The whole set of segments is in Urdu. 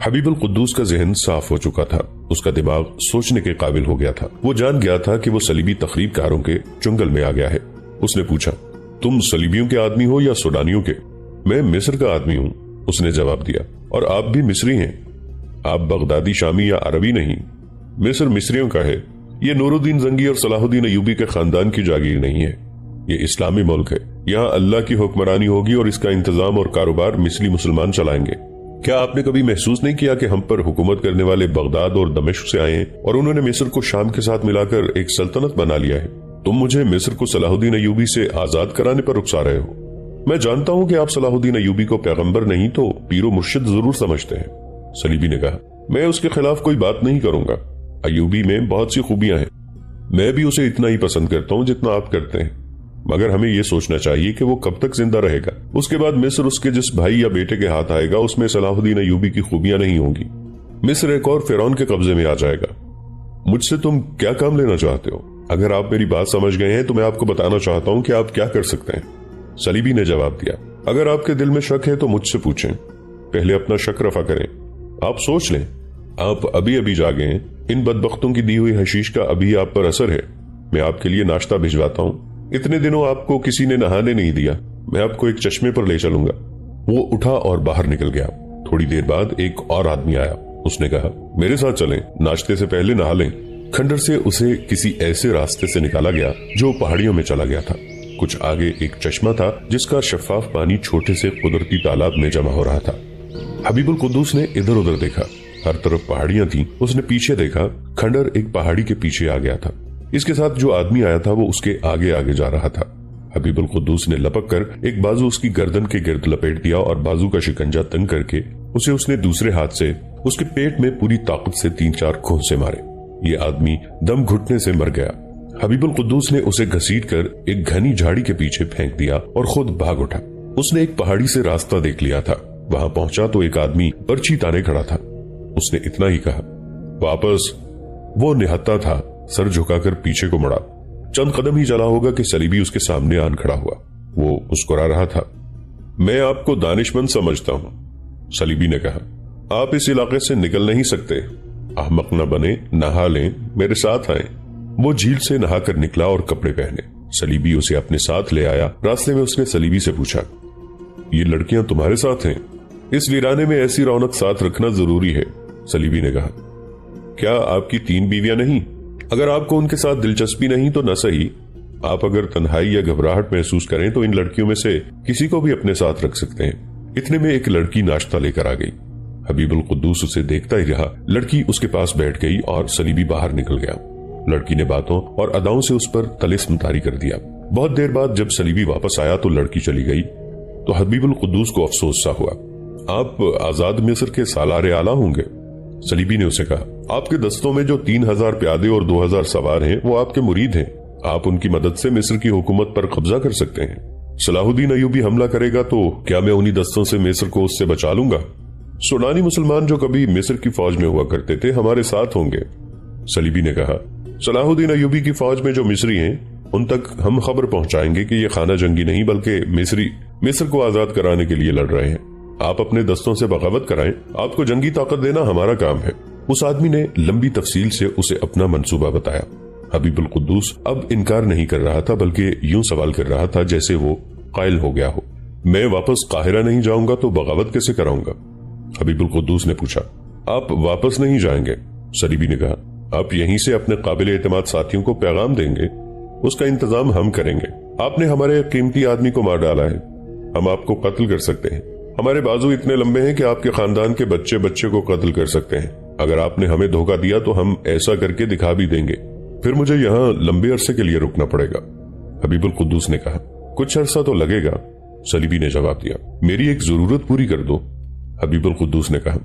حبیب القدوس کا ذہن صاف ہو چکا تھا، اس کا دماغ سوچنے کے قابل ہو گیا تھا۔ وہ جان گیا تھا کہ وہ صلیبی تخریب کاروں کے چنگل میں آ گیا ہے۔ اس نے پوچھا، تم صلیبیوں کے آدمی ہو یا سوڈانیوں کے؟ میں مصر کا آدمی ہوں، اس نے جواب دیا۔ اور آپ بھی مصری ہیں؟ آپ بغدادی، شامی یا عربی نہیں؟ مصر مصریوں کا ہے، یہ نور الدین زنگی اور صلاح الدین ایوبی کے خاندان کی جاگیر نہیں ہے، یہ اسلامی ملک ہے، یہاں اللہ کی حکمرانی ہوگی اور اس کا انتظام اور کاروبار مصری مسلمان چلائیں گے۔ کیا آپ نے کبھی محسوس نہیں کیا کہ ہم پر حکومت کرنے والے بغداد اور دمشق سے آئے ہیں اور انہوں نے مصر کو شام کے ساتھ ملا کر ایک سلطنت بنا لیا ہے؟ تم مجھے مصر کو صلاح الدین ایوبی سے آزاد کرانے پر اکسا رہے ہو۔ میں جانتا ہوں کہ آپ صلاح الدین ایوبی کو پیغمبر نہیں تو پیر و مرشد ضرور سمجھتے ہیں، صلیبی نے کہا۔ میں اس کے خلاف کوئی بات نہیں کروں گا، ایوبی میں بہت سی خوبیاں ہیں، میں بھی اسے اتنا ہی پسند کرتا ہوں جتنا آپ کرتے ہیں، مگر ہمیں یہ سوچنا چاہیے کہ وہ کب تک زندہ رہے گا۔ اس کے بعد مصر اس کے جس بھائی یا بیٹے کے ہاتھ آئے گا اس میں صلاح الدین ایوبی کی خوبیاں نہیں ہوں گی، مصر ایک اور فرعون کے قبضے میں آ جائے گا۔ مجھ سے تم کیا کام لینا چاہتے ہو؟ اگر آپ میری بات سمجھ گئے ہیں تو میں آپ کو بتانا چاہتا ہوں کہ آپ کیا کر سکتے ہیں، صلیبی نے جواب دیا۔ اگر آپ کے دل میں شک ہے تو مجھ سے پوچھیں، پہلے اپنا شک رفع کریں، آپ سوچ لیں، آپ ابھی جاگے ہیں، ان بدبختوں کی دی ہوئی حشیش کا ابھی آپ پر اثر ہے، میں آپ کے لیے ناشتہ بھجواتا ہوں، اتنے دنوں آپ کو کسی نے نہانے نہیں دیا، میں آپ کو ایک چشمے پر لے چلوں گا۔ وہ اٹھا اور باہر نکل گیا۔ تھوڑی دیر بعد ایک اور آدمی آیا، اس نے کہا، میرے ساتھ چلیں، ناشتے سے پہلے نہا لیں۔ کھنڈر سے اسے کسی ایسے راستے سے نکالا گیا جو پہاڑیوں میں چلا گیا تھا۔ کچھ آگے ایک چشمہ تھا جس کا شفاف پانی چھوٹے سے قدرتی تالاب میں جمع ہو رہا تھا۔ حبیب القدوس نے ادھر ادھر دیکھا، ہر طرف پہاڑیاں تھیں۔ اس نے پیچھے دیکھا، کھنڈر ایک پہاڑی کے پیچھے آ گیا تھا، اس کے ساتھ جو آدمی آیا تھا وہ اس کے آگے آگے جا رہا تھا۔ حبیب القدوس نے لپک کر ایک بازو اس کی گردن کے گرد لپیٹ دیا اور بازو کا شکنجا تنگ کر کے اس نے دوسرے ہاتھ سے اس کے پیٹ میں پوری طاقت سے 3-4 کھونسے مارے۔ یہ آدمی دم گھٹنے سے مر گیا۔ حبیب القدوس نے اسے گھسیٹ کر ایک گھنی جھاڑی کے پیچھے پھینک دیا اور خود بھاگ اٹھا۔ اس نے ایک پہاڑی سے راستہ دیکھ لیا تھا، وہاں پہنچا تو ایک آدمی برچھی تانے کھڑا تھا۔ اس نے اتنا ہی کہا، واپس۔ وہ نہتا تھا، سر جھکا کر پیچھے کو مڑا۔ چند قدم ہی چلا ہوگا کہ صلیبی اس کے سامنے آن کھڑا ہوا۔ وہ مسکرا رہا تھا۔ میں آپ کو دانش مند سمجھتا ہوں، صلیبی نے کہا، آپ اس علاقے سے نکل نہیں سکتے، احمق نہ بنے، نہا لیں، میرے ساتھ آئیں۔ وہ جھیل سے نہا کر نکلا اور کپڑے پہنے۔ صلیبی اسے اپنے ساتھ لے آیا۔ راستے میں اس نے صلیبی سے پوچھا، یہ لڑکیاں تمہارے ساتھ ہیں؟ اس ویرانے میں ایسی رونق ساتھ رکھنا ضروری ہے، صلیبی نے کہا۔ کیا آپ کی 3 بیویاں نہیں؟ اگر آپ کو ان کے ساتھ دلچسپی نہیں تو نہ صحیح، آپ اگر تنہائی یا گھبراہٹ محسوس کریں تو ان لڑکیوں میں سے کسی کو بھی اپنے ساتھ رکھ سکتے ہیں۔ اتنے میں ایک لڑکی ناشتہ لے کر آ گئی۔ حبیب القدوس اسے دیکھتا ہی رہا۔ لڑکی اس کے پاس بیٹھ گئی اور صلیبی باہر نکل گیا۔ لڑکی نے باتوں اور اداؤں سے اس پر طلسم طاری کر دیا۔ بہت دیر بعد جب صلیبی واپس آیا تو لڑکی چلی گئی تو حبیب القدوس کو افسوس سا ہوا۔ آپ آزاد مصر کے سالار اعلیٰ ہوں گے، صلیبی نے اسے کہا۔ آپ کے دستوں میں جو 3000 پیادے اور 2000 سوار ہیں وہ آپ کے مرید ہیں، آپ ان کی مدد سے مصر کی حکومت پر قبضہ کر سکتے ہیں۔ صلاح الدین ایوبی حملہ کرے گا تو کیا میں انہی دستوں سے مصر کو اس سے بچا لوں گا؟ سوڈانی مسلمان جو کبھی مصر کی فوج میں ہوا کرتے تھے ہمارے ساتھ ہوں گے، صلیبی نے کہا۔ صلاح الدین ایوبی کی فوج میں جو مصری ہیں ان تک ہم خبر پہنچائیں گے کہ یہ خانہ جنگی نہیں بلکہ مصر کو آزاد کرانے کے لیے لڑ رہے ہیں۔ آپ اپنے دستوں سے بغاوت کرائیں، آپ کو جنگی طاقت دینا ہمارا کام ہے۔ اس آدمی نے لمبی تفصیل سے اسے اپنا منصوبہ بتایا۔ حبیب القدوس اب انکار نہیں کر رہا تھا بلکہ یوں سوال کر رہا تھا جیسے وہ قائل ہو گیا ہو۔ میں واپس قاہرہ نہیں جاؤں گا تو بغاوت کیسے کراؤں گا؟ حبیب القدوس نے پوچھا۔ آپ واپس نہیں جائیں گے، صلیبی نے کہا، آپ یہیں سے اپنے قابل اعتماد ساتھیوں کو پیغام دیں گے، اس کا انتظام ہم کریں گے۔ آپ نے ہمارے قیمتی آدمی کو مار ڈالا ہے، ہم آپ کو قتل کر سکتے ہیں، ہمارے بازو اتنے لمبے ہیں کہ آپ کے خاندان کے بچے کو قتل کر سکتے ہیں۔ اگر آپ نے ہمیں دھوکہ دیا تو ہم ایسا کر کے دکھا بھی دیں گے، پھر مجھے یہاں لمبے عرصے کے لیے رکنا پڑے گا، حبیب القدوس نے کہا۔ کچھ عرصہ تو لگے گا، صلیبی نے جواب دیا۔ میری ایک ضرورت پوری کر دو، حبیب القدوس نے کہا۔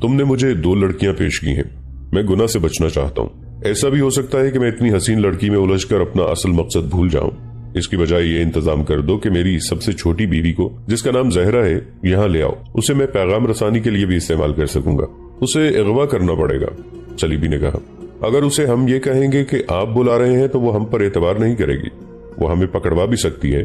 تم نے مجھے 2 لڑکیاں پیش کی ہیں، میں گناہ سے بچنا چاہتا ہوں۔ ایسا بھی ہو سکتا ہے کہ میں اتنی حسین لڑکی میں الجھ کر اپنا اصل مقصد بھول جاؤں۔ اس کی بجائے یہ انتظام کر دو کہ میری سب سے چھوٹی بیوی کو، جس کا نام زہرا ہے، یہاں لے آؤ، اسے میں پیغام رسانی کے لیے بھی استعمال کر سکوں گا۔ اسے اغوا کرنا پڑے گا، صلیبی نے کہا۔ اگر اسے ہم یہ کہیں گے کہ آپ بلا رہے ہیں تو وہ ہم پر اعتبار نہیں کرے گی، وہ ہمیں پکڑوا بھی سکتی ہے،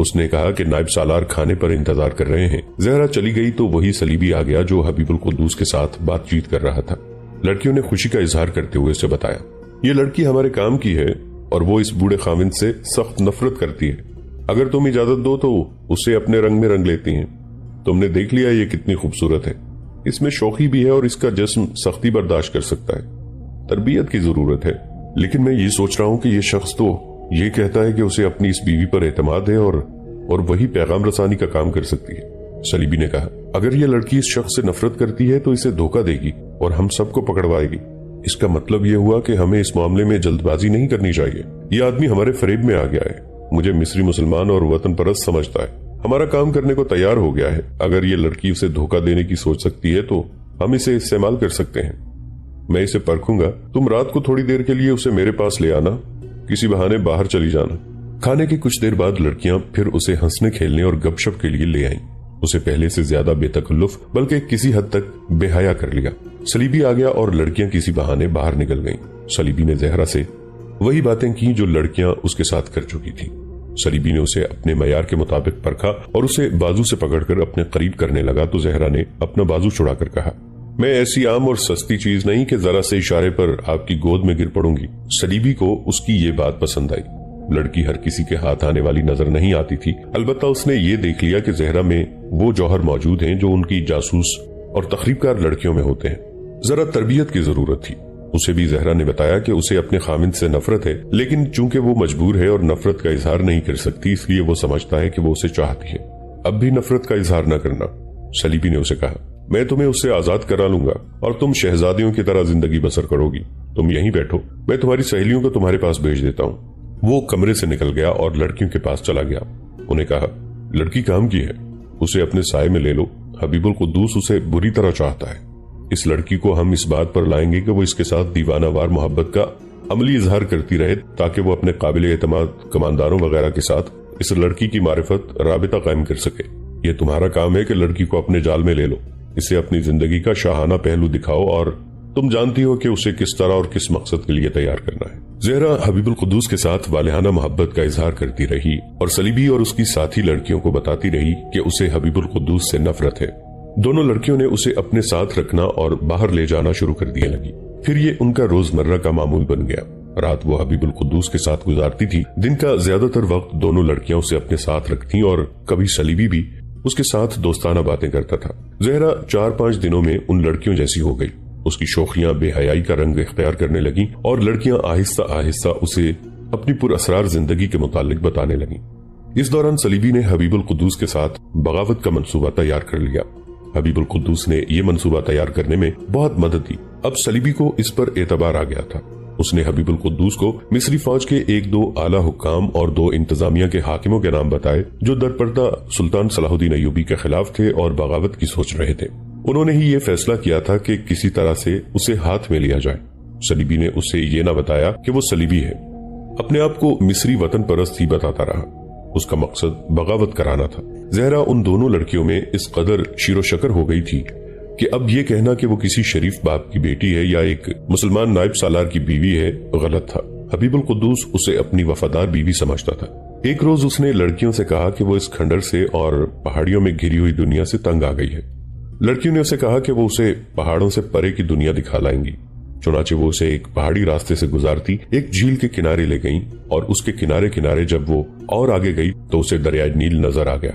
اس نے کہا کہ نائب سالار کھانے پر انتظار کر رہے ہیں۔ زہرا چلی گئی تو وہی سلیبی آ گیا جو حبیب القدوس کے ساتھ بات چیت کر رہا تھا۔ لڑکیوں نے خوشی کا اظہار کرتے ہوئے اسے بتایا، یہ لڑکی ہمارے کام کی ہے اور وہ اس بوڑھے خاوند سے سخت نفرت کرتی ہے۔ اگر تم اجازت دو تو اسے اپنے رنگ میں رنگ لیتی ہیں۔ تم نے دیکھ لیا یہ کتنی خوبصورت ہے، اس میں شوخی بھی ہے اور اس کا جسم سختی برداشت کر سکتا ہے۔ تربیت کی ضرورت ہے، لیکن میں یہ سوچ رہا ہوں کہ یہ شخص تو یہ کہتا ہے کہ اسے اپنی اس بیوی پر اعتماد ہے اور وہی پیغام رسانی کا کام کر سکتی ہے۔ سلیبی نے کہا، اگر یہ لڑکی اس شخص سے نفرت کرتی ہے تو اسے دھوکہ دے گی اور ہم سب کو پکڑوائے گی۔ اس کا مطلب یہ ہوا کہ ہمیں اس معاملے میں جلد بازی نہیں کرنی چاہیے۔ یہ آدمی ہمارے فریب میں آ گیا ہے، مجھے مصری مسلمان اور وطن پرست سمجھتا ہے، ہمارا کام کرنے کو تیار ہو گیا ہے۔ اگر یہ لڑکی اسے دھوکہ دینے کی سوچ سکتی ہے تو ہم اسے استعمال کر سکتے ہیں۔ میں اسے پرکھوں گا، تم رات کو تھوڑی دیر کے لیے اسے میرے پاس لے آنا، کسی بہانے باہر چلی جانا۔ کھانے کے کچھ دیر بعد لڑکیاں پھر اسے ہنسنے کھیلنے اور گپ شپ کے لیے لے آئیں۔ اسے پہلے سے زیادہ بے تکلف بلکہ کسی حد تک بے حیا کر لیا۔ سلیبی آ گیا اور لڑکیاں کسی بہانے باہر نکل گئیں۔ سلیبی نے زہرا سے وہی باتیں کی جو لڑکیاں اس کے ساتھ کر چکی تھی۔ سلیبی نے اسے اپنے معیار کے مطابق پرکھا اور اسے بازو سے پکڑ کر اپنے قریب کرنے لگا تو زہرا نے اپنا بازو چھڑا کر کہا، میں ایسی عام اور سستی چیز نہیں کہ ذرا سے اشارے پر آپ کی گود میں گر پڑوں گی۔ سلیبی کو اس کی یہ بات پسند آئی۔ لڑکی ہر کسی کے ہاتھ آنے والی نظر نہیں آتی تھی، البتہ اس نے یہ دیکھ لیا کہ زہرا میں وہ جوہر موجود ہیں جو ان کی جاسوس اور تخریب کار لڑکیوں میں ہوتے ہیں۔ ذرا تربیت کی ضرورت تھی۔ اسے بھی زہرا نے بتایا کہ اسے اپنے خامند سے نفرت ہے، لیکن چونکہ وہ مجبور ہے اور نفرت کا اظہار نہیں کر سکتی، اس لیے وہ سمجھتا ہے کہ وہ اسے چاہتی ہے۔ اب بھی نفرت کا اظہار نہ کرنا۔ سلیبی نے اسے کہا، میں تمہیں اس سے آزاد کرا لوں گا اور تم شہزادیوں کی طرح زندگی بسر کرو گی۔ تم یہیں بیٹھو، میں تمہاری سہیلیوں کو تمہارے پاس بھیج دیتا ہوں۔ وہ کمرے سے نکل گیا اور لڑکیوں کے پاس چلا گیا۔ انہیں کہا، لڑکی کام کی ہے، اسے اپنے سائے میں لے لو۔ حبیب القدوس اسے بری طرح چاہتا ہے۔ اس لڑکی کو ہم اس بات پر لائیں گے کہ وہ اس کے ساتھ دیوانہ وار محبت کا عملی اظہار کرتی رہے تاکہ وہ اپنے قابل اعتماد کمانداروں وغیرہ کے ساتھ اس لڑکی کی معرفت رابطہ قائم کر سکے۔ یہ تمہارا کام ہے کہ لڑکی کو اپنے جال میں لے لو، اسے اپنی زندگی کا شاہانہ پہلو دکھاؤ اور تم جانتی ہو کہ اسے کس طرح اور کس مقصد کے لیے تیار کرنا ہے۔ زہرا حبیب القدوس کے ساتھ والہانہ محبت کا اظہار کرتی رہی اور سلیبی اور اس کی ساتھی لڑکیوں کو بتاتی رہی کہ اسے حبیب القدوس سے نفرت ہے۔ دونوں لڑکیوں نے اسے اپنے ساتھ رکھنا اور باہر لے جانا شروع کر دیا لگی۔ پھر یہ ان کا روزمرہ کا معمول بن گیا۔ رات وہ حبیب القدوس کے ساتھ گزارتی تھی، دن کا زیادہ تر وقت دونوں لڑکیاں اسے اپنے ساتھ رکھتی اور کبھی سلیبی بھی اس کے ساتھ دوستانہ باتیں کرتا تھا۔ زہرا 4-5 دنوں میں ان لڑکیوں جیسی ہو گئی۔ اس کی شوخیاں بے حیائی کا رنگ اختیار کرنے لگیں اور لڑکیاں آہستہ آہستہ اسے اپنی پر اسرار زندگی کے متعلق بتانے لگیں۔ اس دوران سلیبی نے حبیب القدوس کے ساتھ بغاوت کا منصوبہ تیار کر لیا۔ حبیب القدوس نے یہ منصوبہ تیار کرنے میں بہت مدد دی۔ اب سلیبی کو اس پر اعتبار آ گیا تھا۔ اس نے حبیب القدوس کو مصری فوج کے 1-2 اعلیٰ حکام اور 2 انتظامیہ کے حاکموں کے نام بتائے جو درپردہ سلطان صلاح الدین ایوبی کے خلاف تھے اور بغاوت کی سوچ رہے تھے۔ انہوں نے ہی یہ فیصلہ کیا تھا کہ کسی طرح سے اسے ہاتھ میں لیا جائے۔ سلیبی نے اسے یہ نہ بتایا کہ وہ سلیبی ہے، اپنے آپ کو مصری وطن پرست ہی بتاتا رہا۔ اس کا مقصد بغاوت کرانا تھا۔ زہرا ان دونوں لڑکیوں میں اس قدر شیر و شکر ہو گئی تھی کہ اب یہ کہنا کہ وہ کسی شریف باپ کی بیٹی ہے یا ایک مسلمان نائب سالار کی بیوی ہے غلط تھا۔ حبیب القدوس اسے اپنی وفادار بیوی سمجھتا تھا۔ ایک روز اس نے لڑکیوں سے کہا کہ وہ اس کھنڈر سے اور پہاڑیوں میں گھری ہوئی دنیا سے تنگ آ گئی ہے۔ لڑکیوں نے اسے کہا کہ وہ اسے پہاڑوں سے پرے کی دنیا دکھا لائیں گی۔ چنانچہ وہ اسے ایک پہاڑی راستے سے گزارتی ایک جھیل کے کنارے لے گئیں اور اس کے کنارے کنارے جب وہ اور آگے گئی تو اسے دریائے نیل نظر آ گیا۔